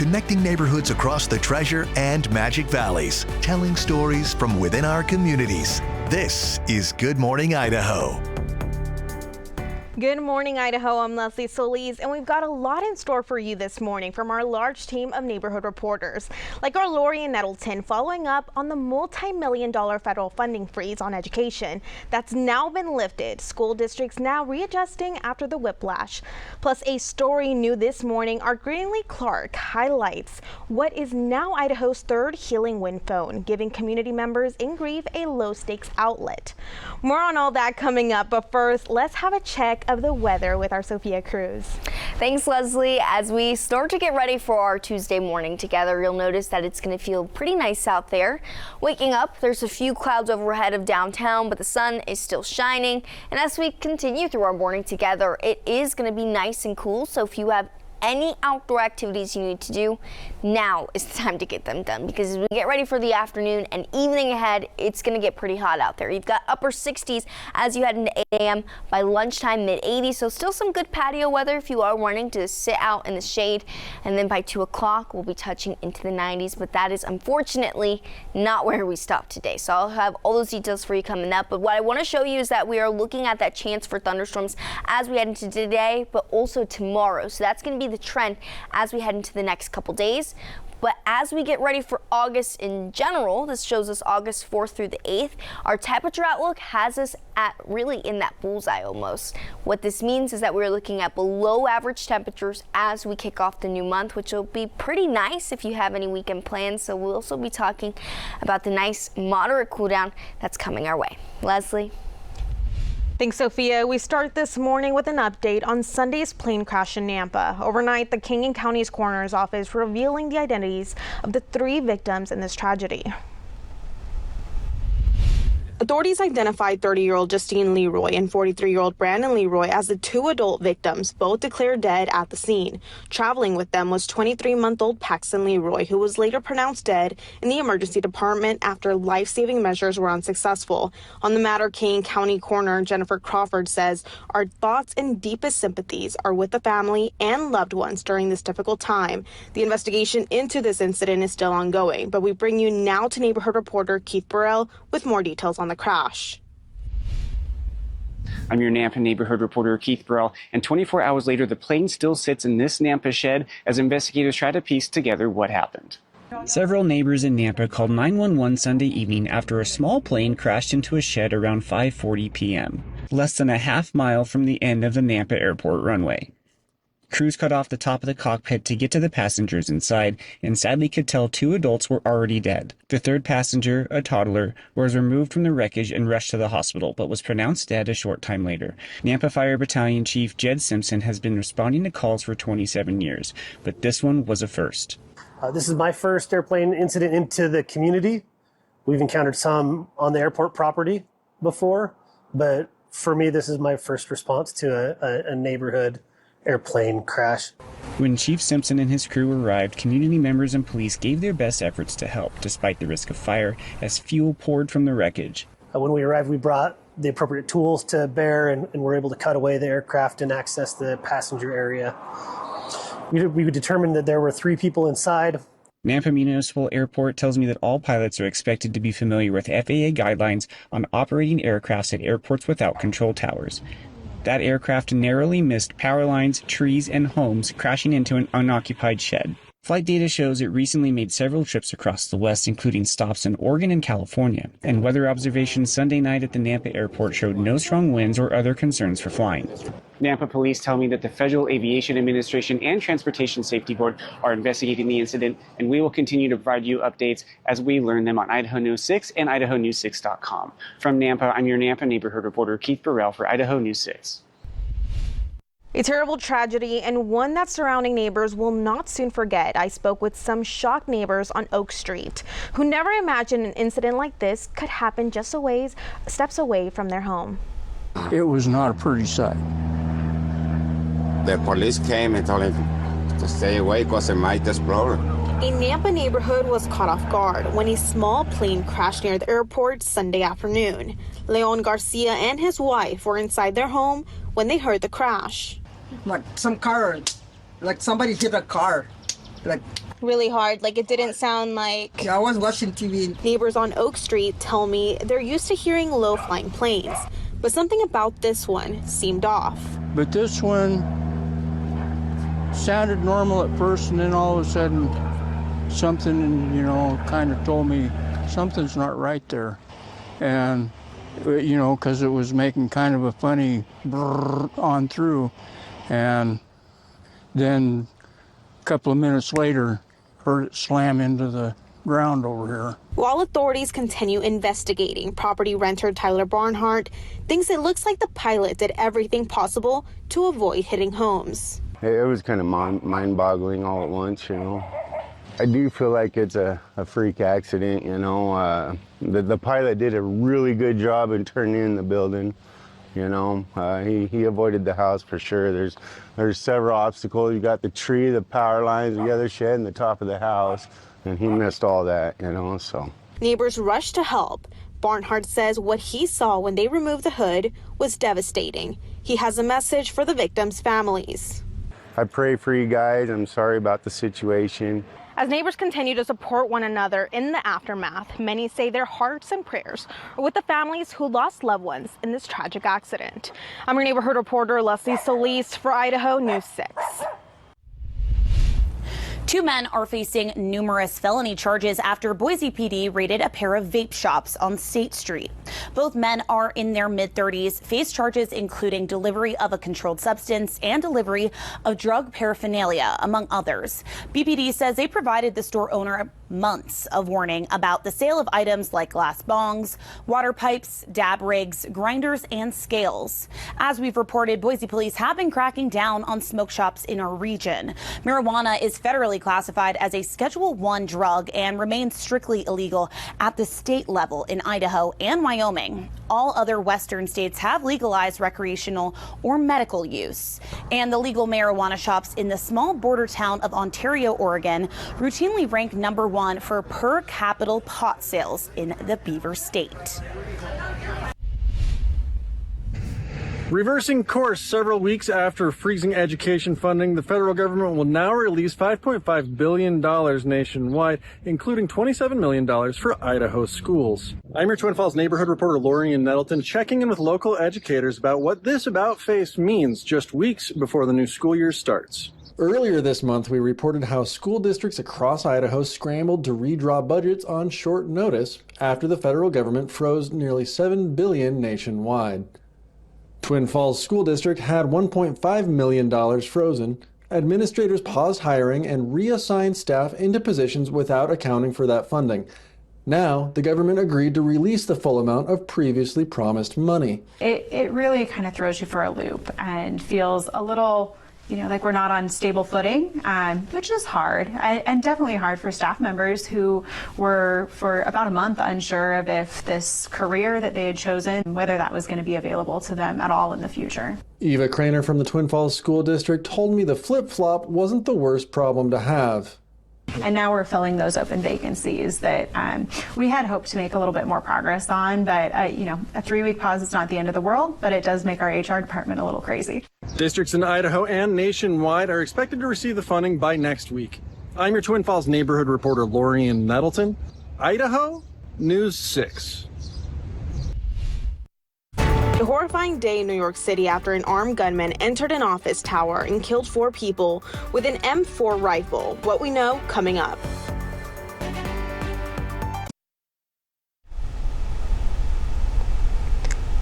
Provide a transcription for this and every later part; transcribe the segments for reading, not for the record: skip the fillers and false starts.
connecting neighborhoods across the Treasure and Magic Valleys, telling stories from within our communities. This is Good Morning Idaho. Good morning, Idaho. I'm Leslie Solis, and we've got a lot in store for you this morning from our large team of neighborhood reporters, like our Lori in Nettleton, following up on the multi-million-dollar federal funding freeze on education that's now been lifted. School districts now readjusting after the whiplash. Plus, a story new this morning, our Greenlee Clark highlights what is now Idaho's third healing wind phone, giving community members in grief a low-stakes outlet. More on all that coming up, but first, let's have a check of the weather with our Sophia Cruz. Thanks, Leslie. As we start to get ready for our Tuesday morning together, you'll notice that it's going to feel pretty nice out there. Waking up, there's a few clouds overhead of downtown, but the sun is still shining. And as we continue through our morning together, it is going to be nice and cool. So if you have any outdoor activities you need to do, now is the time to get them done, because as we get ready for the afternoon and evening ahead, it's going to get pretty hot out there. You've got upper 60s as you head into 8 a.m. By lunchtime, mid 80s, so still some good patio weather if you are wanting to sit out in the shade. And then by 2 o'clock, we'll be touching into the 90s, but that is unfortunately not where we stop today. So I'll have all those details for you coming up. But what I want to show you is that we are looking at that chance for thunderstorms as we head into today, but also tomorrow. So that's going to be the trend as we head into the next couple days. But as we get ready for August in general, this shows us August 4th through the 8th, our temperature outlook has us at really in that bullseye almost. What this means is that we're looking at below average temperatures as we kick off the new month, which will be pretty nice if you have any weekend plans. So we'll also be talking about the nice moderate cool down that's coming our way. Leslie. Thanks, Sophia. We start this morning with an update on Sunday's plane crash in Nampa. Overnight, the King and County's coroner's office revealing the identities of the 3 victims in this tragedy. Authorities identified 30-year-old Justine Leroy and 43-year-old Brandon Leroy as the 2 adult victims, both declared dead at the scene. Traveling with them was 23-month-old Paxton Leroy, who was later pronounced dead in the emergency department after life-saving measures were unsuccessful. On the matter, King County Coroner Jennifer Crawford says, "Our thoughts and deepest sympathies are with the family and loved ones during this difficult time. The investigation into this incident is still ongoing, but we bring you now to neighborhood reporter Keith Burrell with more details on the crash." I'm your Nampa neighborhood reporter Keith Burrell, and 24 hours later, the plane still sits in this Nampa shed as investigators try to piece together what happened. Several neighbors in Nampa called 911 Sunday evening after a small plane crashed into a shed around 5:40 p.m., less than a half mile from the end of the Nampa airport runway. Crews cut off the top of the cockpit to get to the passengers inside, and sadly could tell 2 adults were already dead. The 3rd passenger, a toddler, was removed from the wreckage and rushed to the hospital, but was pronounced dead a short time later. Nampa Fire Battalion Chief Jed Simpson has been responding to calls for 27 years, but this one was a first. This is my first airplane incident into the community. We've encountered some on the airport property before, but for me, this is my first response to a neighborhood airplane crash. When Chief Simpson and his crew arrived, community members and police gave their best efforts to help, despite the risk of fire, as fuel poured from the wreckage. When we arrived, we brought the appropriate tools to bear and were able to cut away the aircraft and access the passenger area. We determined that there were 3 people inside. Nampa Municipal Airport tells me that all pilots are expected to be familiar with FAA guidelines on operating aircrafts at airports without control towers. That aircraft narrowly missed power lines, trees, and homes, crashing into an unoccupied shed. Flight data shows it recently made several trips across the West, including stops in Oregon and California, and weather observations Sunday night at the Nampa airport showed no strong winds or other concerns for flying. Nampa police tell me that the Federal Aviation Administration and Transportation Safety Board are investigating the incident, and we will continue to provide you updates as we learn them on Idaho News 6 and IdahoNews6.com. From Nampa, I'm your Nampa neighborhood reporter Keith Burrell for Idaho News 6. A terrible tragedy, and one that surrounding neighbors will not soon forget. I spoke with some shocked neighbors on Oak Street who never imagined an incident like this could happen just steps away from their home. It was not a pretty sight. The police came and told him to stay away because it might explode. A Nampa neighborhood was caught off guard when a small plane crashed near the airport Sunday afternoon. Leon Garcia and his wife were inside their home when they heard the crash. Like some car, like somebody hit a car, like really hard. Like, it didn't sound like... Yeah, I was watching TV. Neighbors on Oak Street tell me they're used to hearing low-flying planes, but something about this one seemed off. But this one sounded normal at first, and then all of a sudden something, kind of told me something's not right there. And, because it was making kind of a funny brrr on through. And then a couple of minutes later, heard it slam into the ground over here. While authorities continue investigating, property renter Tyler Barnhart thinks it looks like the pilot did everything possible to avoid hitting homes. It was kind of mind-boggling all at once, I do feel like it's a freak accident, The pilot did a really good job in turning in the building, He avoided the house for sure. There's several obstacles. You got the tree, the power lines, the other shed, and the top of the house, and he missed all that, so. Neighbors rushed to help. Barnhart says what he saw when they removed the hood was devastating. He has a message for the victims' families. I pray for you guys. I'm sorry about the situation. As neighbors continue to support one another in the aftermath, many say their hearts and prayers are with the families who lost loved ones in this tragic accident. I'm your neighborhood reporter, Leslie Solis, for Idaho News 6. 2 men are facing numerous felony charges after Boise PD raided a pair of vape shops on State Street. Both men are in their mid-30s, face charges including delivery of a controlled substance and delivery of drug paraphernalia, among others. BPD says they provided the store owner months of warning about the sale of items like glass bongs, water pipes, dab rigs, grinders, and scales. As we've reported, Boise police have been cracking down on smoke shops in our region. Marijuana is federally classified as a Schedule I drug and remains strictly illegal at the state level in Idaho and Wyoming. All other western states have legalized recreational or medical use. And the legal marijuana shops in the small border town of Ontario, Oregon, routinely rank #1 for per capita pot sales in the Beaver State. Reversing course several weeks after freezing education funding, the federal government will now release $5.5 billion nationwide, including $27 million for Idaho schools. I'm your Twin Falls neighborhood reporter, Lorian Nettleton, checking in with local educators about what this about-face means just weeks before the new school year starts. Earlier this month, we reported how school districts across Idaho scrambled to redraw budgets on short notice after the federal government froze nearly $7 billion nationwide. Twin Falls School District had $1.5 million frozen. Administrators paused hiring and reassigned staff into positions without accounting for that funding. Now, the government agreed to release the full amount of previously promised money. It really kind of throws you for a loop and feels a little like we're not on stable footing, which is hard and definitely hard for staff members who were for about a month unsure of if this career that they had chosen, whether that was going to be available to them at all in the future. Eva Craner from the Twin Falls School District told me the flip-flop wasn't the worst problem to have. And now we're filling those open vacancies that we had hoped to make a little bit more progress on, but a 3-week pause is not the end of the world, but it does make our HR department a little crazy. Districts in Idaho and nationwide are expected to receive the funding by next week. I'm your Twin Falls neighborhood reporter, Lorian Nettleton, Idaho News 6. A horrifying day in New York City after an armed gunman entered an office tower and killed 4 people with an M4 rifle. What we know coming up.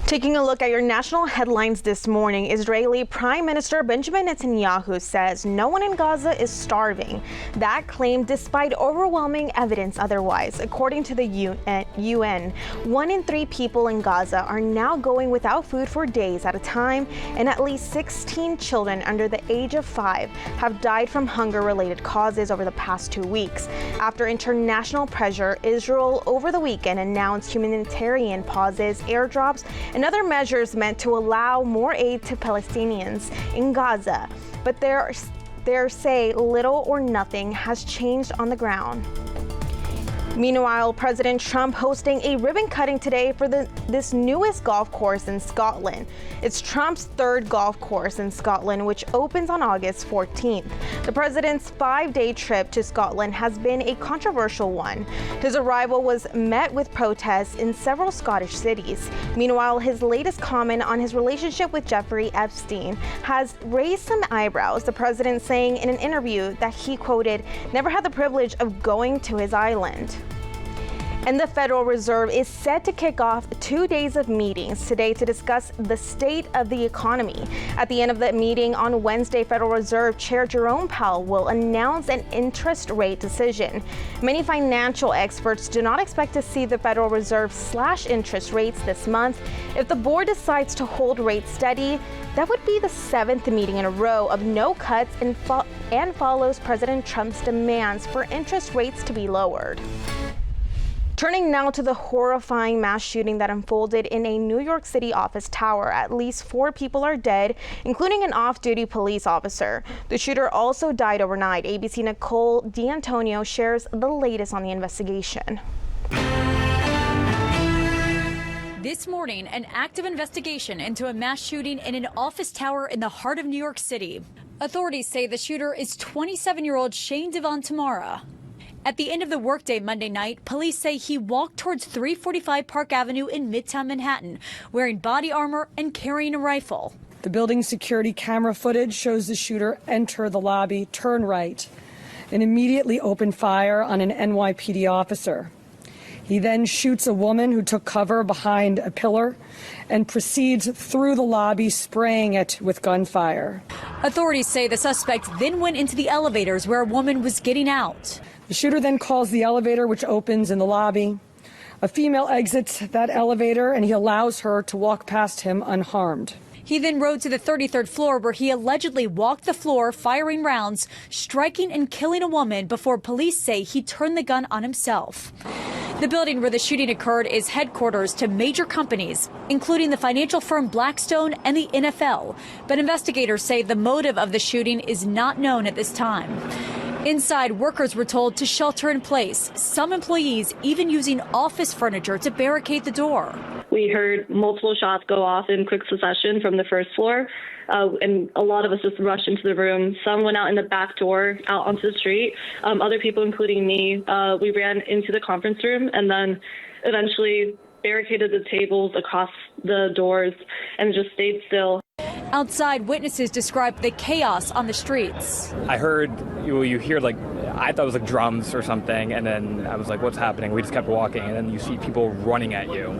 Taking a look at your national headlines this morning, Israeli Prime Minister Benjamin Netanyahu says no one in Gaza is starving. That claim despite overwhelming evidence otherwise. According to the UN, 1 in 3 people in Gaza are now going without food for days at a time, and at least 16 children under the age of 5 have died from hunger-related causes over the past 2 weeks. After international pressure, Israel over the weekend announced humanitarian pauses, airdrops, and other measures meant to allow more aid to Palestinians in Gaza, but there say little or nothing has changed on the ground. Meanwhile, President Trump hosting a ribbon cutting today for this newest golf course in Scotland. It's Trump's third golf course in Scotland, which opens on August 14th. The president's 5-day trip to Scotland has been a controversial one. His arrival was met with protests in several Scottish cities. Meanwhile, his latest comment on his relationship with Jeffrey Epstein has raised some eyebrows. The president saying in an interview that he, quoted, never had the privilege of going to his island. And the Federal Reserve is set to kick off 2 days of meetings today to discuss the state of the economy. At the end of the meeting on Wednesday, Federal Reserve Chair Jerome Powell will announce an interest rate decision. Many financial experts do not expect to see the Federal Reserve slash interest rates this month. If the board decides to hold rates steady, that would be the 7th meeting in a row of no cuts and follows President Trump's demands for interest rates to be lowered. Turning now to the horrifying mass shooting that unfolded in a New York City office tower. At least 4 people are dead, including an off-duty police officer. The shooter also died overnight. ABC Nicole D'Antonio shares the latest on the investigation. This morning, an active investigation into a mass shooting in an office tower in the heart of New York City. Authorities say the shooter is 27-year-old Shane Devon Tamara. At the end of the workday Monday night, police say he walked towards 345 Park Avenue in Midtown Manhattan, wearing body armor and carrying a rifle. The building's security camera footage shows the shooter enter the lobby, turn right, and immediately open fire on an NYPD officer. He then shoots a woman who took cover behind a pillar and proceeds through the lobby, spraying it with gunfire. Authorities say the suspect then went into the elevators where a woman was getting out. The shooter then calls the elevator, which opens in the lobby. A female exits that elevator, and he allows her to walk past him unharmed. He then rode to the 33rd floor where he allegedly walked the floor, firing rounds, striking and killing a woman before police say he turned the gun on himself. The building where the shooting occurred is headquarters to major companies, including the financial firm Blackstone and the NFL. But investigators say the motive of the shooting is not known at this time. Inside, workers were told to shelter in place, some employees even using office furniture to barricade the door. We heard multiple shots go off in quick succession from the first floor, and a lot of us just rushed into the room. Some went out in the back door, out onto the street. Other people, including me, we ran into the conference room and then eventually barricaded the tables across the doors and just stayed still. Outside, witnesses described the chaos on the streets. I heard, you hear like, I thought it was like drums or something, and then I was like, what's happening? We just kept walking, and then you see people running at you.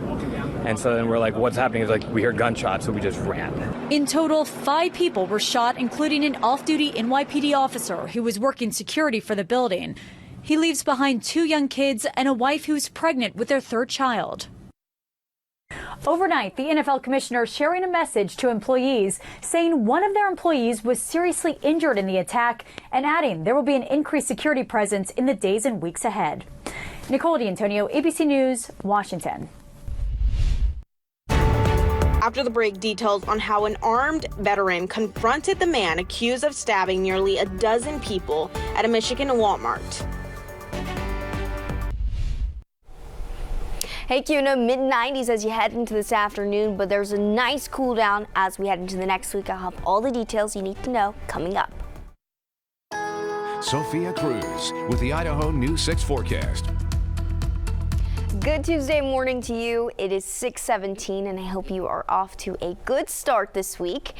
And so then we're like, what's happening? It's like, we hear gunshots, so we just ran. In total, 5 people were shot, including an off-duty NYPD officer who was working security for the building. He leaves behind 2 young kids and a wife who's pregnant with their 3rd child. Overnight, the NFL commissioner sharing a message to employees saying one of their employees was seriously injured in the attack and adding there will be an increased security presence in the days and weeks ahead. Nicole D'Antonio, ABC News, Washington. After the break, details on how an armed veteran confronted the man accused of stabbing nearly a dozen people at a Michigan Walmart. Hey, Kuna, mid-90s as you head into this afternoon, but there's a nice cool down as we head into the next week. I'll have all the details you need to know coming up. Sophia Cruz with the Idaho News 6 forecast. Good Tuesday morning to you. It is 6:17 and I hope you are off to a good start this week.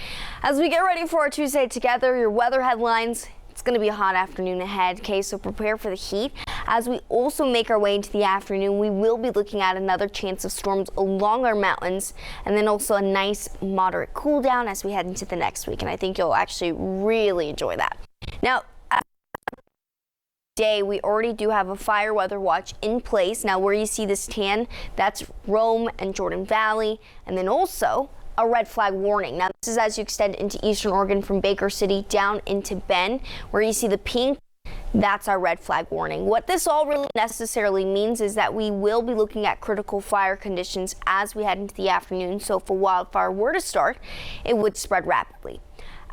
As we get ready for our Tuesday together, your weather headlines. It's going to be a hot afternoon ahead, okay, so prepare for the heat. As we also make our way into the afternoon, we will be looking at another chance of storms along our mountains, and then also a nice moderate cool down as we head into the next week, and I think you'll actually really enjoy that. Now, today we already do have a fire weather watch in place. Now, where you see this tan, that's Rome and Jordan Valley, and then also a red flag warning. Now, this is as you extend into eastern Oregon from Baker City down into Bend. Where you see the pink, that's our red flag warning. What this all really necessarily means is that we will be looking at critical fire conditions as we head into the afternoon. So if a wildfire were to start, it would spread rapidly.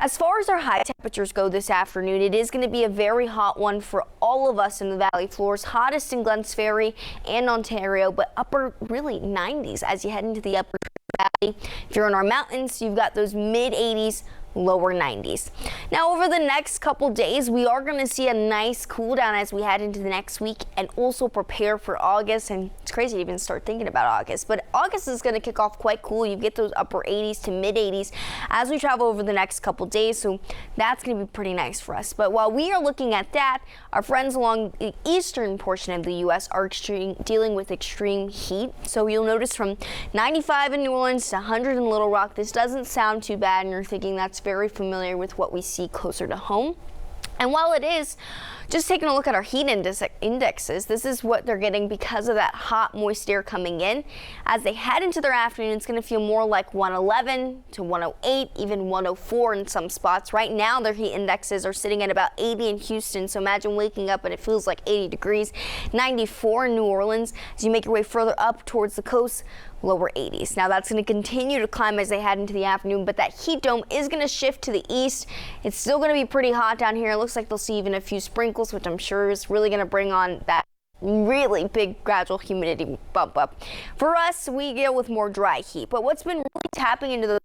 As far as our high temperatures go this afternoon, it is going to be a very hot one for all of us in the valley floors, hottest in Glens Ferry and Ontario, but upper really 90s as you head into the upper valley. If you're in our mountains, you've got those mid 80s, lower 90s. Now over the next couple days, we are going to see a nice cool down as we head into the next week and also prepare for August. And it's crazy to even start thinking about August, but August is going to kick off quite cool. You get those upper 80s to mid 80s as we travel over the next couple days. So that's going to be pretty nice for us. But while we are looking at that, our friends along the eastern portion of the U.S. are dealing with extreme heat. So you'll notice from 95 in New Orleans to 100 in Little Rock, this doesn't sound too bad, and you're thinking that's very familiar with what we see closer to home. And while it is, just taking a look at our heat indexes, this is what they're getting because of that hot, moist air coming in. As they head into their afternoon, it's going to feel more like 111 to 108, even 104 in some spots. Right now, their heat indexes are sitting at about 80 in Houston, so imagine waking up and it feels like 80 degrees. 94 in New Orleans. As you make your way further up towards the coast, lower 80s. Now that's going to continue to climb as they head into the afternoon, but that heat dome is going to shift to the east. It's still going to be pretty hot down here. It looks like they'll see even a few sprinkles, which I'm sure is really going to bring on that really big gradual humidity bump up. For us, we deal with more dry heat, but what's been really tapping into the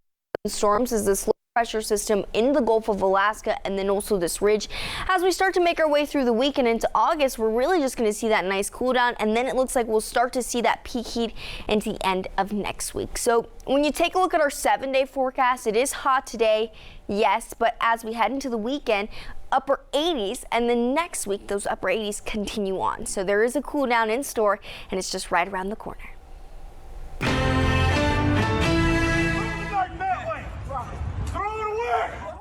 storms is this low pressure system in the Gulf of Alaska and then also this ridge. As we start to make our way through the week and into August, we're really just going to see that nice cool down, and then it looks like we'll start to see that peak heat into the end of next week. So when you take a look at our 7-day forecast, it is hot today, yes, but as we head into the weekend, upper 80s, and then next week those upper 80s continue on. So there is a cool down in store, and it's just right around the corner.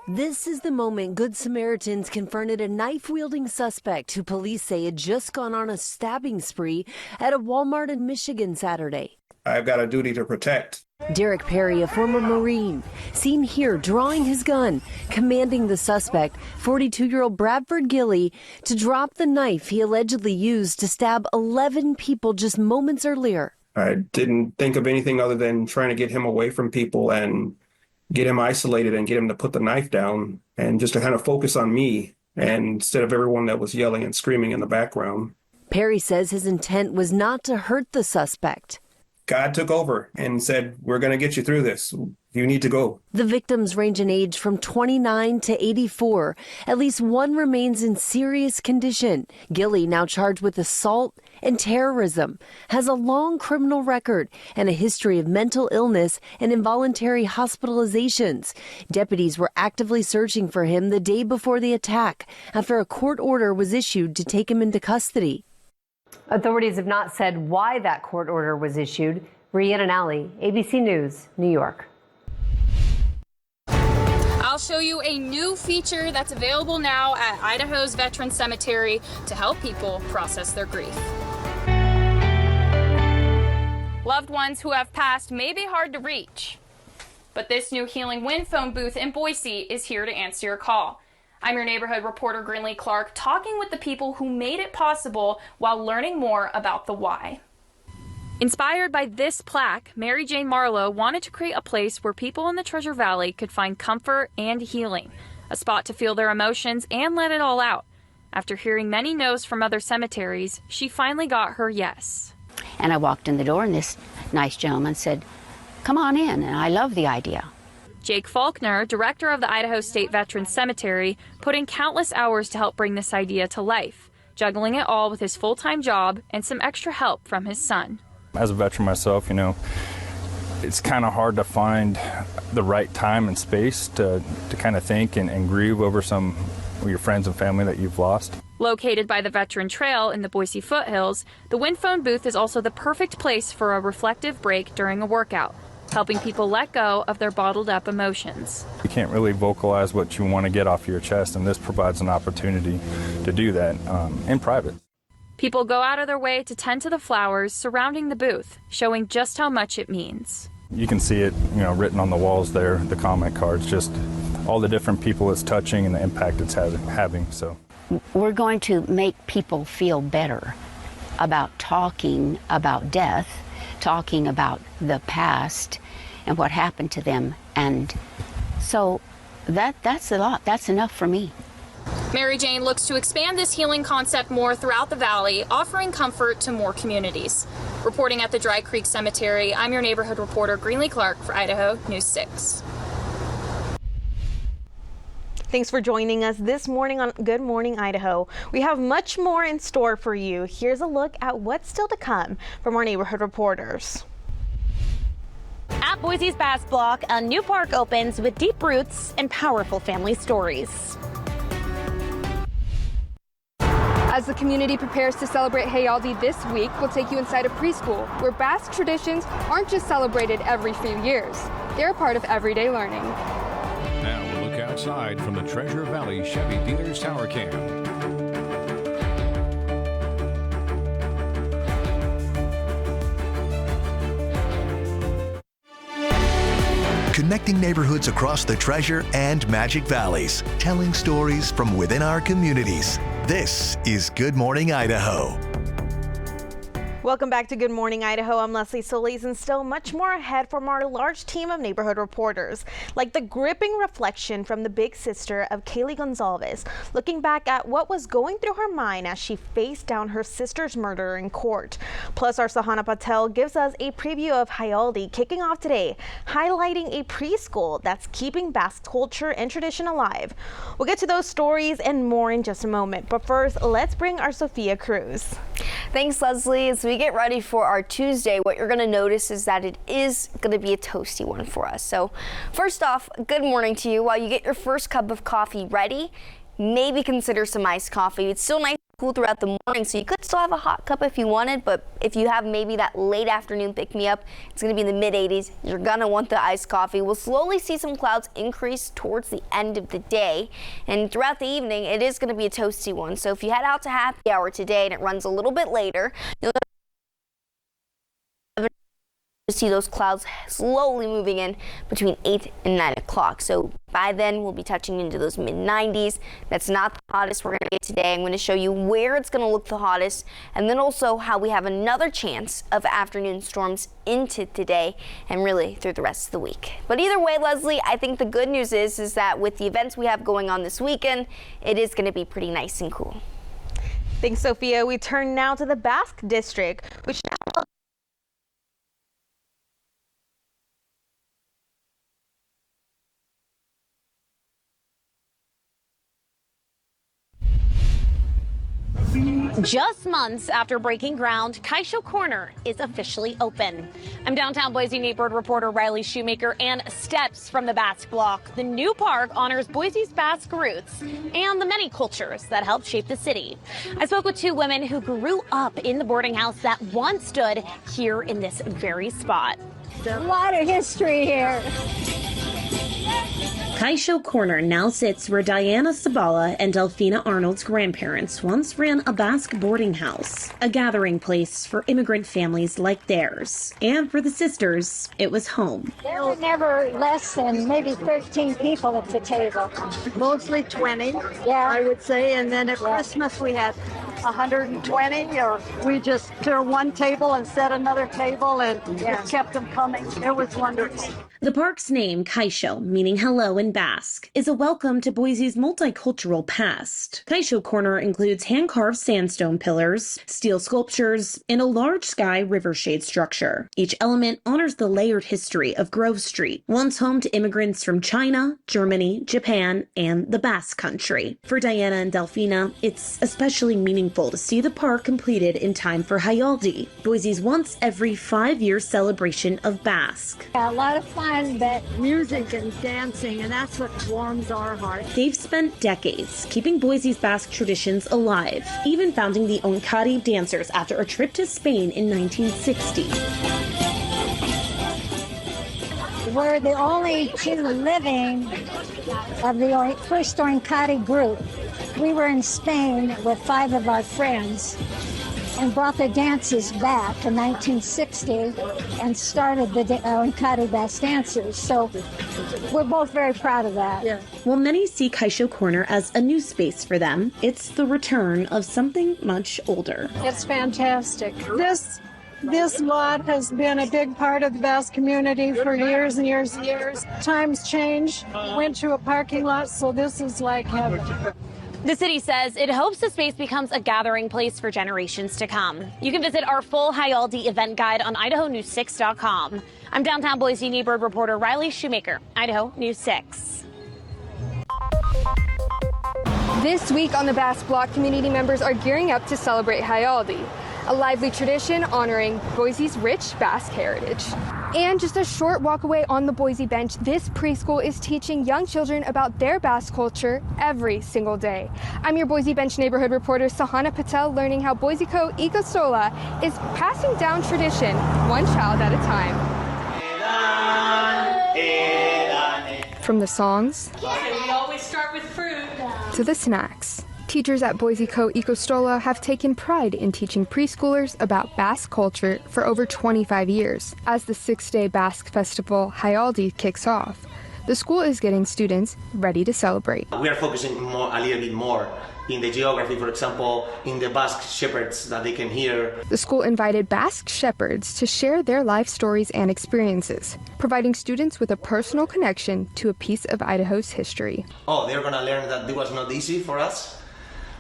This is the moment Good Samaritans confronted a knife-wielding suspect who police say had just gone on a stabbing spree at a Walmart in Michigan Saturday. I've got a duty to protect. Derek Perry, a former Marine, seen here drawing his gun, commanding the suspect, 42-year-old Bradford Gilley, to drop the knife he allegedly used to stab 11 people just moments earlier. I didn't think of anything other than trying to get him away from people and get him isolated and get him to put the knife down and just to kind of focus on me and instead of everyone that was yelling and screaming in the background. Perry says his intent was not to hurt the suspect. God took over and said, we're going to get you through this. You need to go. The victims range in age from 29 to 84. At least one remains in serious condition. Gilley, now charged with assault and terrorism, has a long criminal record and a history of mental illness and involuntary hospitalizations. Deputies were actively searching for him the day before the attack after a court order was issued to take him into custody. Authorities have not said why that court order was issued. Rhiannon Alley, ABC News, New York. I'll show you a new feature that's available now at Idaho's Veterans Cemetery to help people process their grief. Loved ones who have passed may be hard to reach, but this new Healing Wind phone booth in Boise is here to answer your call. I'm your neighborhood reporter, Grinley Clark, talking with the people who made it possible while learning more about the why. Inspired by this plaque, Mary Jane Marlowe wanted to create a place where people in the Treasure Valley could find comfort and healing, a spot to feel their emotions and let it all out. After hearing many no's from other cemeteries, she finally got her yes. And I walked in the door and this nice gentleman said, "Come on in," and I love the idea. Jake Faulkner, director of the Idaho State Veterans Cemetery, put in countless hours to help bring this idea to life, juggling it all with his full-time job and some extra help from his son. As a veteran myself, it's kind of hard to find the right time and space to kind of think and grieve over some of your friends and family that you've lost. Located by the Veteran Trail in the Boise foothills, the Wind phone booth is also the perfect place for a reflective break during a workout, helping people let go of their bottled up emotions. You can't really vocalize what you want to get off your chest, and this provides an opportunity to do that in private. People go out of their way to tend to the flowers surrounding the booth, showing just how much it means. You can see it, written on the walls there, the comment cards, just all the different people it's touching and the impact it's having. So we're going to make people feel better about talking about death, talking about the past and what happened to them. And so that's a lot. That's enough for me. Mary Jane looks to expand this healing concept more throughout the valley, offering comfort to more communities. Reporting at the Dry Creek Cemetery, I'm your neighborhood reporter, Greenlee Clark, for Idaho News 6. Thanks for joining us this morning on Good Morning Idaho. We have much more in store for you. Here's a look at what's still to come from our neighborhood reporters. At Boise's Bass Block, a new park opens with deep roots and powerful family stories. As the community prepares to celebrate Hayaldi this week, we'll take you inside a preschool where Basque traditions aren't just celebrated every few years. They're a part of everyday learning. Now we'll look outside from the Treasure Valley Chevy Dealers Tower Cam. Connecting neighborhoods across the Treasure and Magic Valleys, telling stories from within our communities. This is Good Morning Idaho. Welcome back to Good Morning Idaho. I'm Leslie Solis, and still much more ahead from our large team of neighborhood reporters, like the gripping reflection from the big sister of Kaylee Gonzalez, looking back at what was going through her mind as she faced down her sister's murder in court. Plus, our Sahana Patel gives us a preview of Hayaldi kicking off today, highlighting a preschool that's keeping Basque culture and tradition alive. We'll get to those stories and more in just a moment, but first, let's bring our Sophia Cruz. Thanks, Leslie. As we get ready for our Tuesday, what you're going to notice is that it is going to be a toasty one for us. So first off, good morning to you. While you get your first cup of coffee ready, maybe consider some iced coffee. It's still nice and cool throughout the morning, so you could still have a hot cup if you wanted, but if you have maybe that late afternoon pick-me-up, it's going to be in the mid-80s. You're going to want the iced coffee. We'll slowly see some clouds increase towards the end of the day, and throughout the evening, it is going to be a toasty one. So if you head out to happy hour today and it runs a little bit later, you'll see those clouds slowly moving in between 8 and 9 o'clock. So by then we'll be touching into those mid-90s. That's not the hottest we're going to get today. I'm going to show you where it's going to look the hottest, and then also how we have another chance of afternoon storms into today and really through the rest of the week. But either way, Leslie, I think the good news is that with the events we have going on this weekend, it is going to be pretty nice and cool. Thanks, Sophia. We turn now to the Basque District, which now Just months after breaking ground, Kaisho Corner is officially open. I'm downtown Boise neighborhood reporter Riley Shoemaker, and steps from the Basque Block. The new park honors Boise's Basque roots and the many cultures that helped shape the city. I spoke with two women who grew up in the boarding house that once stood here in this very spot. A lot of history here. Kaisho Corner now sits where Diana Sabala and Delphina Arnold's grandparents once ran a Basque boarding house, a gathering place for immigrant families like theirs. And for the sisters, it was home. There were never less than maybe 13 people at the table. Mostly 20, yeah, I would say. And then at Christmas we had 120, or we just cleared one table and set another table and just kept them coming. It was wonderful. The park's name, Kaisho, meaning hello in Basque, is a welcome to Boise's multicultural past. Kaisho Corner includes hand-carved sandstone pillars, steel sculptures, and a large sky river shade structure. Each element honors the layered history of Grove Street, once home to immigrants from China, Germany, Japan, and the Basque Country. For Diana and Delphina, it's especially meaningful to see the park completed in time for Hayaldi, Boise's once every 5-year celebration of Basque. A lot of fun, but music and dancing, and that's what warms our hearts. They've spent decades keeping Boise's Basque traditions alive, even founding the Onkari dancers after a trip to Spain in 1960. we're the only two living of the first Onkari group. We were in Spain with 5 of our friends and brought the dances back in 1960 and started the Onkari Basque dancers. So we're both very proud of that. Yeah. While many see Kaisho Corner as a new space for them, it's the return of something much older. It's fantastic. This This lot has been a big part of the Bass community for years and years and years. Times change. Went to a parking lot, so this is like heaven. The city says it hopes the space becomes a gathering place for generations to come. You can visit our full Hialdi event guide on idahonews6.com. I'm downtown Boise neighborhood reporter Riley Shoemaker, Idaho News 6. This week on the Bass Block, community members are gearing up to celebrate Hialdi, a lively tradition honoring Boise's rich Basque heritage. And just a short walk away on the Boise Bench, this preschool is teaching young children about their Basque culture every single day. I'm your Boise Bench neighborhood reporter Sahana Patel, learning how Boise Co. Ikastola is passing down tradition one child at a time. From the songs we always start with fruit to the snacks, teachers at Boise Co. Ikastola have taken pride in teaching preschoolers about Basque culture for over 25 years. As the 6-day Basque festival Hialdi kicks off, the school is getting students ready to celebrate. We are focusing a little bit more in the geography, for example, in the Basque shepherds that they can hear. The school invited Basque shepherds to share their life stories and experiences, providing students with a personal connection to a piece of Idaho's history. Oh, they're going to learn that it was not easy for us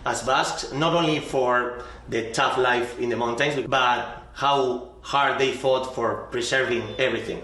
as Basques, not only for the tough life in the mountains, but how hard they fought for preserving everything.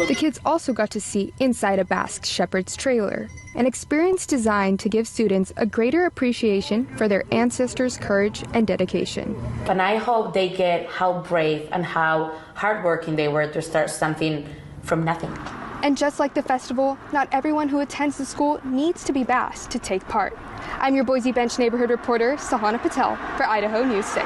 The kids also got to see inside a Basque shepherd's trailer, an experience designed to give students a greater appreciation for their ancestors' courage and dedication. And I hope they get how brave and how hardworking they were to start something from nothing. And just like the festival, not everyone who attends the school needs to be Basque to take part. I'm your Boise Bench neighborhood reporter, Sahana Patel, for Idaho News 6.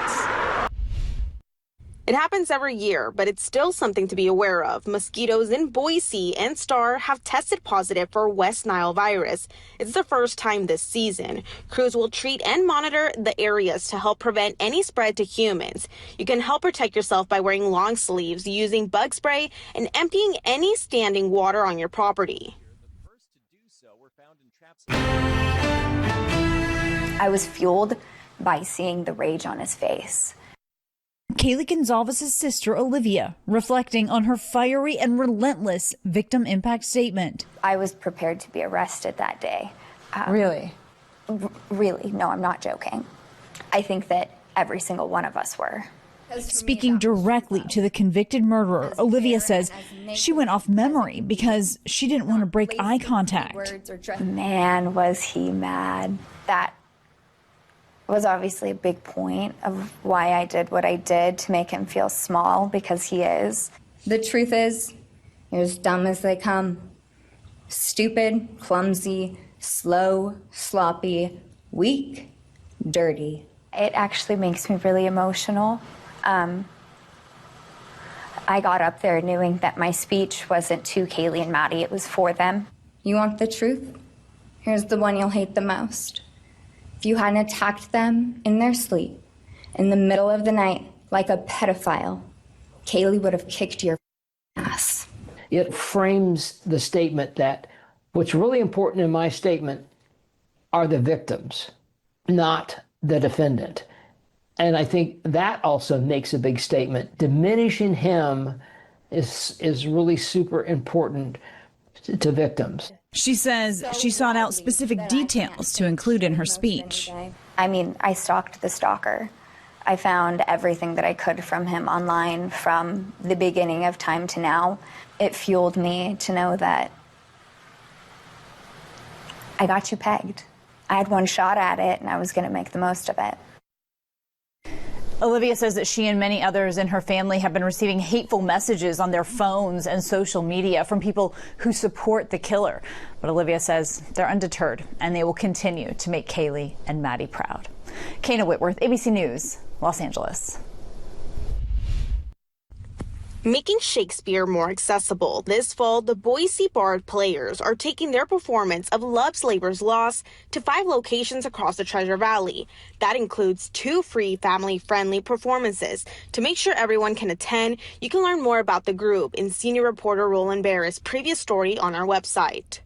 It happens every year, but it's still something to be aware of. Mosquitoes in Boise and Star have tested positive for West Nile virus. It's the first time this season. Crews will treat and monitor the areas to help prevent any spread to humans. You can help protect yourself by wearing long sleeves, using bug spray, and emptying any standing water on your property. I was fueled by seeing the rage on his face. Kaylee Gonzalez's sister, Olivia, reflecting on her fiery and relentless victim impact statement. I was prepared to be arrested that day. Really? Really. No, I'm not joking. I think that every single one of us were. Speaking directly to the convicted murderer, Olivia says she went off memory because she didn't want to break eye contact. Man, was he mad. That was obviously a big point of why I did what I did, to make him feel small, because he is. The truth is, you're as dumb as they come. Stupid, clumsy, slow, sloppy, weak, dirty. It actually makes me really emotional. I got up there knowing that my speech wasn't to Kaylee and Maddie, it was for them. You want the truth? Here's the one you'll hate the most. If you hadn't attacked them in their sleep, in the middle of the night, like a pedophile, Kaylee would have kicked your ass. It frames the statement that what's really important in my statement are the victims, not the defendant. And I think that also makes a big statement. Diminishing him is really super important to victims. She says she sought out specific details to include in her speech. I mean, I stalked the stalker. I found everything that I could from him online from the beginning of time to now. It fueled me to know that I got you pegged. I had one shot at it and I was going to make the most of it. Olivia says that she and many others in her family have been receiving hateful messages on their phones and social media from people who support the killer. But Olivia says they're undeterred and they will continue to make Kaylee and Maddie proud. Kana Whitworth, ABC News, Los Angeles. Making Shakespeare more accessible. This fall, the Boise Bard Players are taking their performance of Love's Labor's Lost to 5 locations across the Treasure Valley. That includes 2 free family-friendly performances. To make sure everyone can attend, you can learn more about the group in senior reporter Roland Barrett's previous story on our website.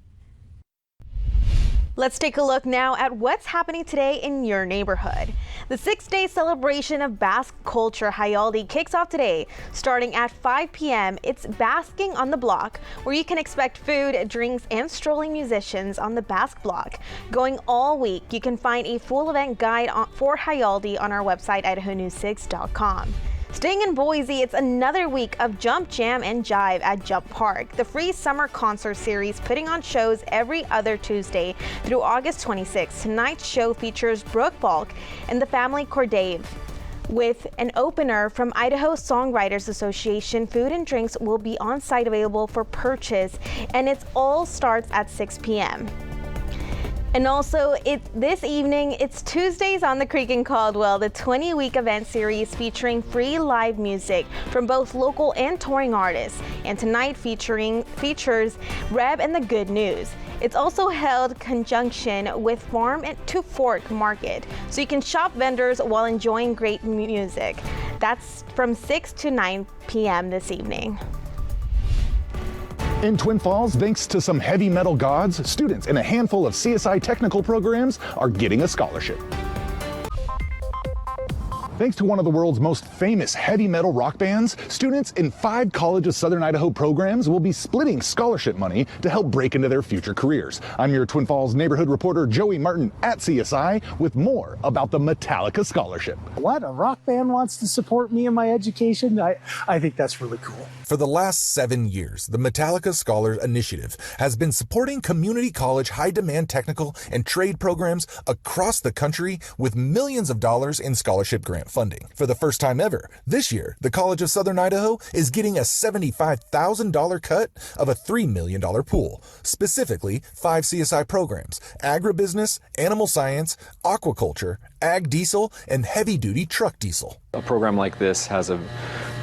Let's take a look now at what's happening today in your neighborhood. The 6-day celebration of Basque culture Hayaldi kicks off today. Starting at 5 p.m., it's Basking on the Block, where you can expect food, drinks, and strolling musicians on the Basque Block. Going all week, you can find a full event guide for Hayaldi on our website, idahonews6.com. Staying in Boise, it's another week of Jump, Jam, and Jive at Jump Park, the free summer concert series putting on shows every other Tuesday through August 26th. Tonight's show features Brooke Falk and the Family Cordave. With an opener from Idaho Songwriters Association, food and drinks will be on site available for purchase, and it all starts at 6 p.m. And also, this evening, it's Tuesdays on the Creek in Caldwell, the 20-week event series featuring free live music from both local and touring artists. And tonight features Reb and the Good News. It's also held in conjunction with Farm to Fork Market, so you can shop vendors while enjoying great music. That's from 6 to 9 p.m. this evening. In Twin Falls, thanks to some heavy metal gods, students in a handful of CSI technical programs are getting a scholarship. Thanks to one of the world's most famous heavy metal rock bands, students in 5 College of Southern Idaho programs will be splitting scholarship money to help break into their future careers. I'm your Twin Falls neighborhood reporter Joey Martin at CSI with more about the Metallica Scholarship. What? A rock band wants to support me in my education? I think that's really cool. For the last 7 years, the Metallica Scholars Initiative has been supporting community college high-demand technical and trade programs across the country with millions of dollars in scholarship grant funding. For the first time ever, this year, the College of Southern Idaho is getting a $75,000 cut of a $3 million pool. Specifically, 5 CSI programs: agribusiness, animal science, aquaculture, ag diesel, and heavy-duty truck diesel. A program like this has a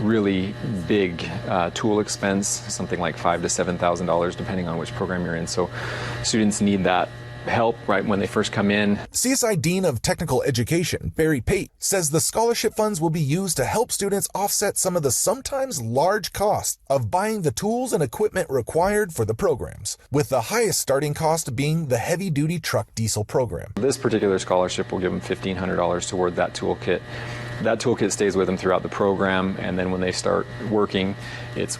really big tool expense, something like $5,000 to $7,000 depending on which program you're in. So students need that help right when they first come in. CSI Dean of Technical Education, Barry Pate, says the scholarship funds will be used to help students offset some of the sometimes large costs of buying the tools and equipment required for the programs, with the highest starting cost being the heavy-duty truck diesel program. This particular scholarship will give them $1,500 toward that toolkit. That toolkit stays with them throughout the program, and then when they start working, it's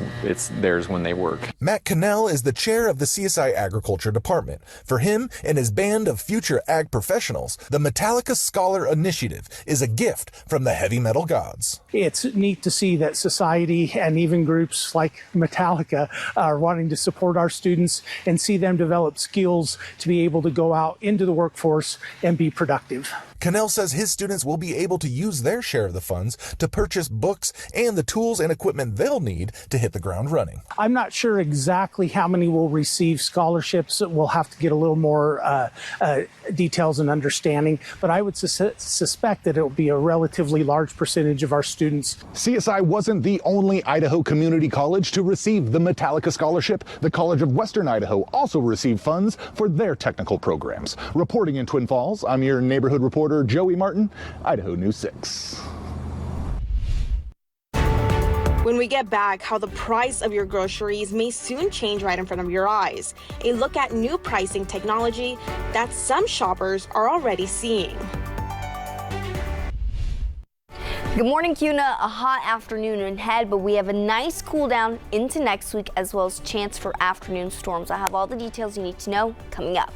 theirs when they work. Matt Cannell is the chair of the CSI Agriculture Department. For him and his band of future ag professionals, the Metallica Scholar Initiative is a gift from the heavy metal gods. It's neat to see that society and even groups like Metallica are wanting to support our students and see them develop skills to be able to go out into the workforce and be productive. Cannell says his students will be able to use their share of the funds to purchase books and the tools and equipment they'll need to hit the ground running. I'm not sure exactly how many will receive scholarships. We'll have to get a little more details and understanding, but I would suspect that it will be a relatively large percentage of our students. CSI wasn't the only Idaho community college to receive the Metallica Scholarship. The College of Western Idaho also received funds for their technical programs. Reporting in Twin Falls, I'm your neighborhood reporter Joey Martin, Idaho News 6. When we get back, how the price of your groceries may soon change right in front of your eyes. A look at new pricing technology that some shoppers are already seeing. Good morning, Kuna. A hot afternoon ahead, but we have a nice cool down into next week, as well as chance for afternoon storms. I have all the details you need to know coming up.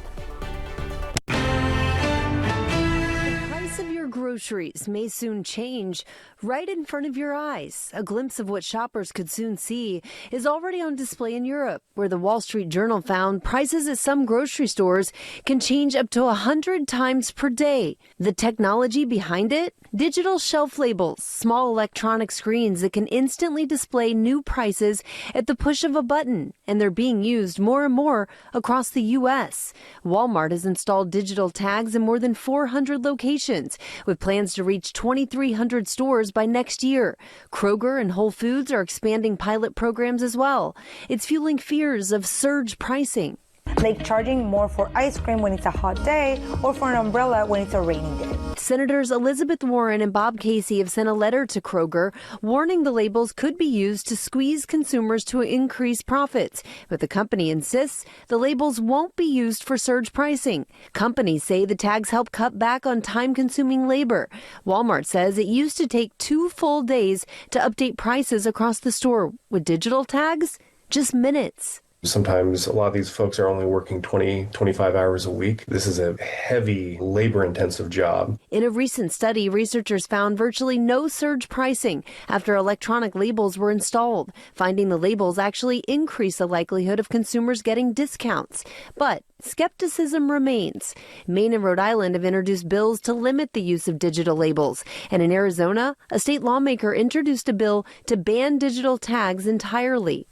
Groceries may soon change right in front of your eyes. A glimpse of what shoppers could soon see is already on display in Europe, where the Wall Street Journal found prices at some grocery stores can change up to 100 times per day. The technology behind it? Digital shelf labels, small electronic screens that can instantly display new prices at the push of a button, and they're being used more and more across the U.S. Walmart has installed digital tags in more than 400 locations, with plans to reach 2,300 stores by next year. Kroger and Whole Foods are expanding pilot programs as well. It's fueling fears of surge pricing. Like charging more for ice cream when it's a hot day or for an umbrella when it's a rainy day. Senators Elizabeth Warren and Bob Casey have sent a letter to Kroger warning the labels could be used to squeeze consumers to increase profits. But the company insists the labels won't be used for surge pricing. Companies say the tags help cut back on time-consuming labor. Walmart says it used to take 2 full days to update prices across the store. With digital tags, just minutes. Sometimes a lot of these folks are only working 20, 25 hours a week. This is a heavy, labor-intensive job. In a recent study, researchers found virtually no surge pricing after electronic labels were installed, finding the labels actually increase the likelihood of consumers getting discounts. But skepticism remains. Maine and Rhode Island have introduced bills to limit the use of digital labels. And in Arizona, a state lawmaker introduced a bill to ban digital tags entirely.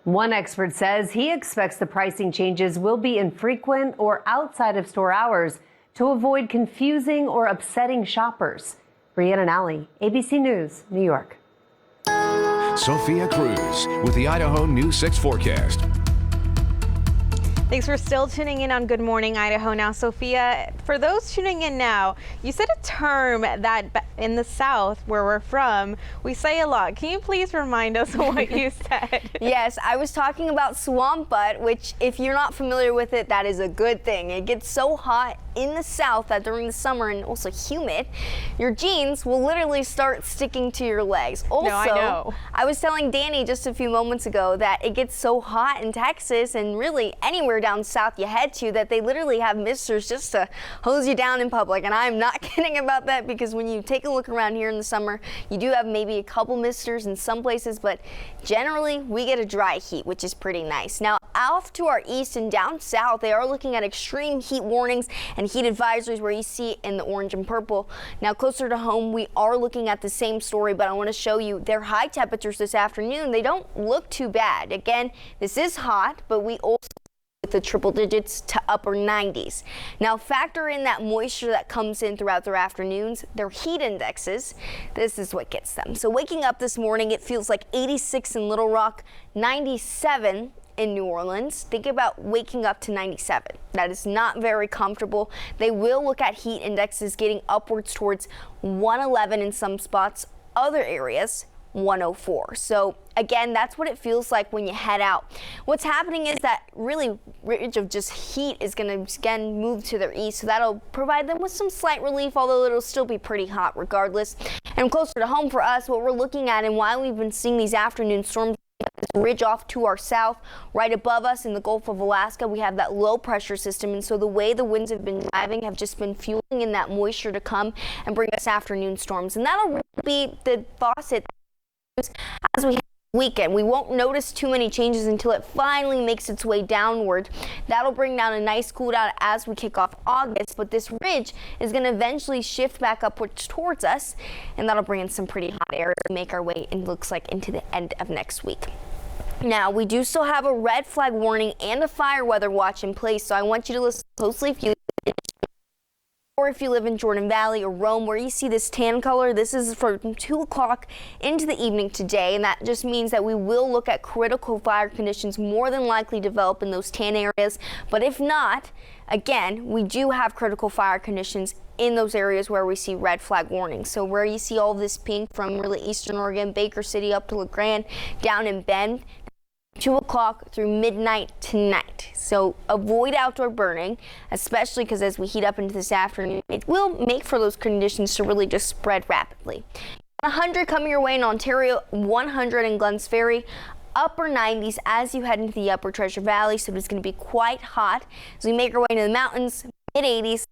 One expert says he expects the pricing changes will be infrequent or outside of store hours to avoid confusing or upsetting shoppers. Brianna Nally, ABC News, New York. Sophia Cruz with the Idaho News 6 forecast. Thanks for still tuning in on Good Morning Idaho. Now, Sophia, for those tuning in now, you said a term that in the South, where we're from, we say a lot. Can you please remind us what you said? Yes, I was talking about swamp butt, which if you're not familiar with it, that is a good thing. It gets so hot in the South that during the summer and also humid, your jeans will literally start sticking to your legs. Also, no, I know. I was telling Danny just a few moments ago that it gets so hot in Texas and really anywhere down south you head to that they literally have misters just to hose you down in public. And I'm not kidding about that, because when you take a look around here in the summer, you do have maybe a couple misters in some places, but generally we get a dry heat, which is pretty nice. Now, off to our east and down south, they are looking at extreme heat warnings and heat advisories where you see in the orange and purple. Now, closer to home, we are looking at the same story, but I want to show you their high temperatures this afternoon. They don't look too bad. Again, this is hot, but we also with the triple digits to upper 90s. Now, factor in that moisture that comes in throughout their afternoons, their heat indexes. This is what gets them. So waking up this morning, it feels like 86 in Little Rock, 97 in New Orleans. Think about waking up to 97. That is not very comfortable. They will look at heat indexes getting upwards towards 111 in some spots, other areas 104. So again, that's what it feels like when you head out. What's happening is that really ridge of just heat is going to again move to their east, so that'll provide them with some slight relief, although it'll still be pretty hot regardless. And closer to home for us, what we're looking at and why we've been seeing these afternoon storms, this ridge off to our south, right above us in the Gulf of Alaska, we have that low pressure system, and so the way the winds have been driving have just been fueling in that moisture to come and bring us afternoon storms, and that'll really be the faucet as we weekend. We won't notice too many changes until it finally makes its way downward. That'll bring down a nice cool down as we kick off August, but this ridge is going to eventually shift back upwards towards us, and that'll bring in some pretty hot air to make our way, it looks like, into the end of next week. Now, we do still have a red flag warning and a fire weather watch in place, so I want you to listen closely if you live in Jordan Valley or Rome, where you see this tan color. This is from 2 o'clock into the evening today, and that just means that we will look at critical fire conditions more than likely develop in those tan areas. But if not, again, we do have critical fire conditions in those areas where we see red flag warnings. So where you see all this pink from really eastern Oregon, Baker City up to LeGrand, down in Bend, 2 o'clock through midnight tonight. So avoid outdoor burning, especially because as we heat up into this afternoon, it will make for those conditions to really just spread rapidly. 100 coming your way in Ontario, 100 in Glenns Ferry, upper 90s as you head into the upper Treasure Valley, so it's going to be quite hot as we make our way into the mountains, mid 80s.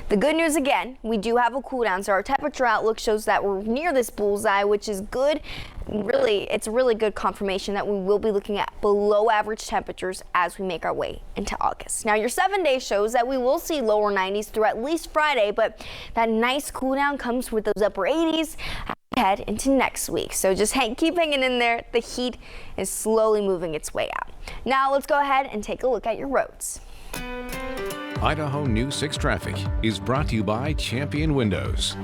The good news again, we do have a cool down, so our temperature outlook shows that we're near this bullseye, which is good. Really, it's a really good confirmation that we will be looking at below average temperatures as we make our way into August. Now, your 7-day shows that we will see lower 90s through at least Friday, but that nice cool down comes with those upper 80s as we head into next week. So just keep hanging in there. The heat is slowly moving its way out. Now, let's go ahead and take a look at your roads. Idaho News 6 traffic is brought to you by Champion Windows.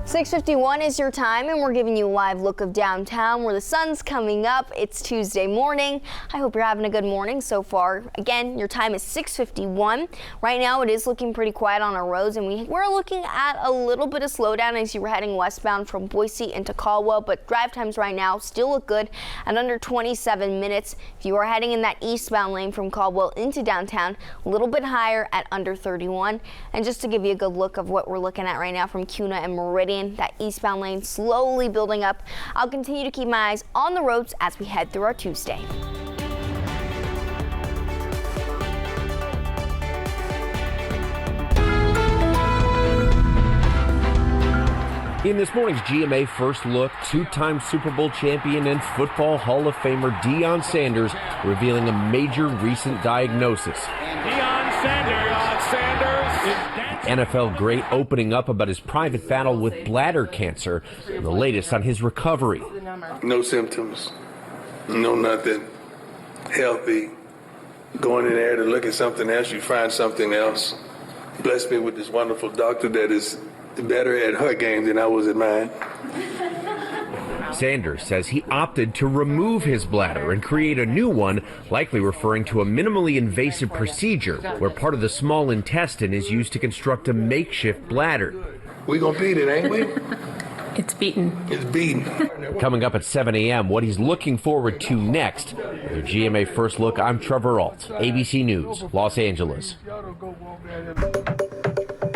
6:51 is your time, and we're giving you a live look of downtown where the sun's coming up. It's Tuesday morning. I hope you're having a good morning so far. Again, your time is 6:51. Right now, it is looking pretty quiet on our roads, and we're looking at a little bit of slowdown as you were heading westbound from Boise into Caldwell, but drive times right now still look good at under 27 minutes. If you are heading in that eastbound lane from Caldwell into downtown, a little bit higher at under 31. And just to give you a good look of what we're looking at right now from Kuna and Meridian, that eastbound lane slowly building up. I'll continue to keep my eyes on the roads as we head through our Tuesday. In this morning's GMA First Look, two-time Super Bowl champion and Football Hall of Famer Deion Sanders revealing a major recent diagnosis. Deion Sanders. NFL great opening up about his private battle with bladder cancer, and the latest on his recovery. No symptoms, no nothing, healthy. Going in there to look at something else, you find something else. Blessed me with this wonderful doctor that is better at her game than I was at mine. Sanders says he opted to remove his bladder and create a new one, likely referring to a minimally invasive procedure where part of the small intestine is used to construct a makeshift bladder. We gonna beat it, ain't we? It's beaten. It's beaten. Coming up at 7 a.m., what he's looking forward to next. With your GMA First Look, I'm Trevor Alt, ABC News, Los Angeles.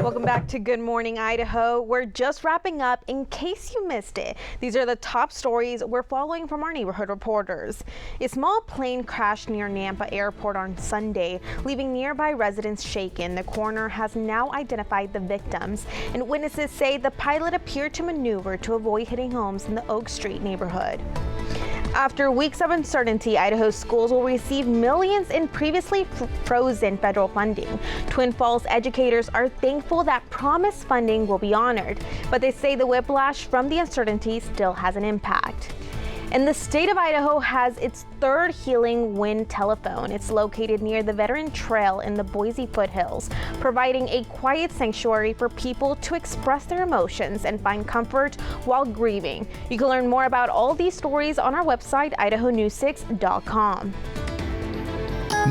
Welcome back to Good Morning Idaho. We're just wrapping up in case you missed it. These are the top stories we're following from our neighborhood reporters. A small plane crashed near Nampa Airport on Sunday, leaving nearby residents shaken. The coroner has now identified the victims, and witnesses say the pilot appeared to maneuver to avoid hitting homes in the Oak Street neighborhood. After weeks of uncertainty, Idaho schools will receive millions in previously frozen federal funding. Twin Falls educators are thankful that promised funding will be honored, but they say the whiplash from the uncertainty still has an impact. And the state of Idaho has its third Healing Wind telephone. It's located near the Veteran Trail in the Boise foothills, providing a quiet sanctuary for people to express their emotions and find comfort while grieving. You can learn more about all these stories on our website, idahonews6.com.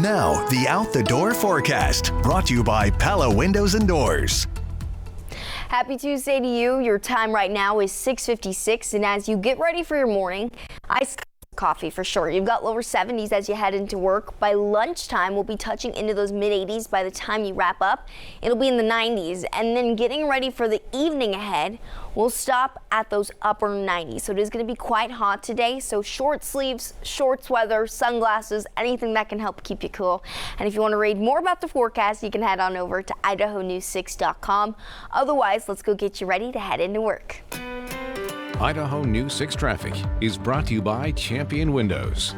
Now, the Out the Door forecast, brought to you by Pella Windows and Doors. Happy Tuesday to you. Your time right now is 6:56, and as you get ready for your morning, iced coffee for sure. You've got lower 70s as you head into work. By lunchtime, we'll be touching into those mid-80s. By the time you wrap up, it'll be in the 90s. And then getting ready for the evening ahead, we'll stop at those upper 90s. So it is going to be quite hot today. So short sleeves, shorts weather, sunglasses, anything that can help keep you cool. And if you want to read more about the forecast, you can head on over to idahonews6.com. Otherwise, let's go get you ready to head into work. Idaho News 6 traffic is brought to you by Champion Windows.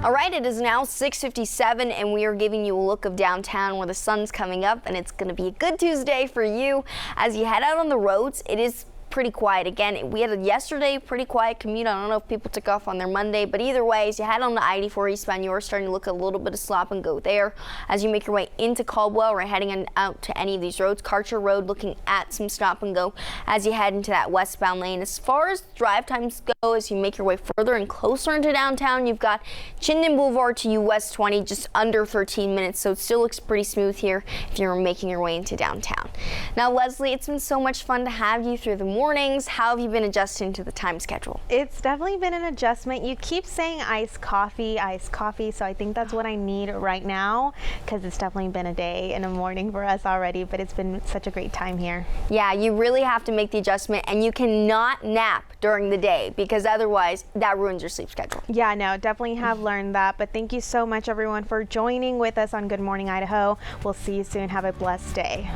All right, it is now 6:57, and we are giving you a look of downtown where the sun's coming up, and it's going to be a good Tuesday for you as you head out on the roads. It is pretty quiet. Again, we had a yesterday pretty quiet commute. I don't know if people took off on their Monday, but either way, as you head on the I-84 eastbound, you are starting to look a little bit of slop and go there. As you make your way into Caldwell, or heading out to any of these roads, Karcher Road looking at some stop and go as you head into that westbound lane. As far as drive times go, as you make your way further and closer into downtown, you've got Chinden Boulevard to US 20, just under 13 minutes, so it still looks pretty smooth here if you're making your way into downtown. Now, Leslie, it's been so much fun to have you through the mornings. How have you been adjusting to the time schedule? It's definitely been an adjustment. You keep saying iced coffee, so I think that's what I need right now, because it's definitely been a day and a morning for us already, but it's been such a great time here. Yeah, you really have to make the adjustment, and you cannot nap during the day because otherwise that ruins your sleep schedule. Yeah, no, definitely have learned that, but thank you so much everyone for joining with us on Good Morning Idaho. We'll see you soon. Have a blessed day.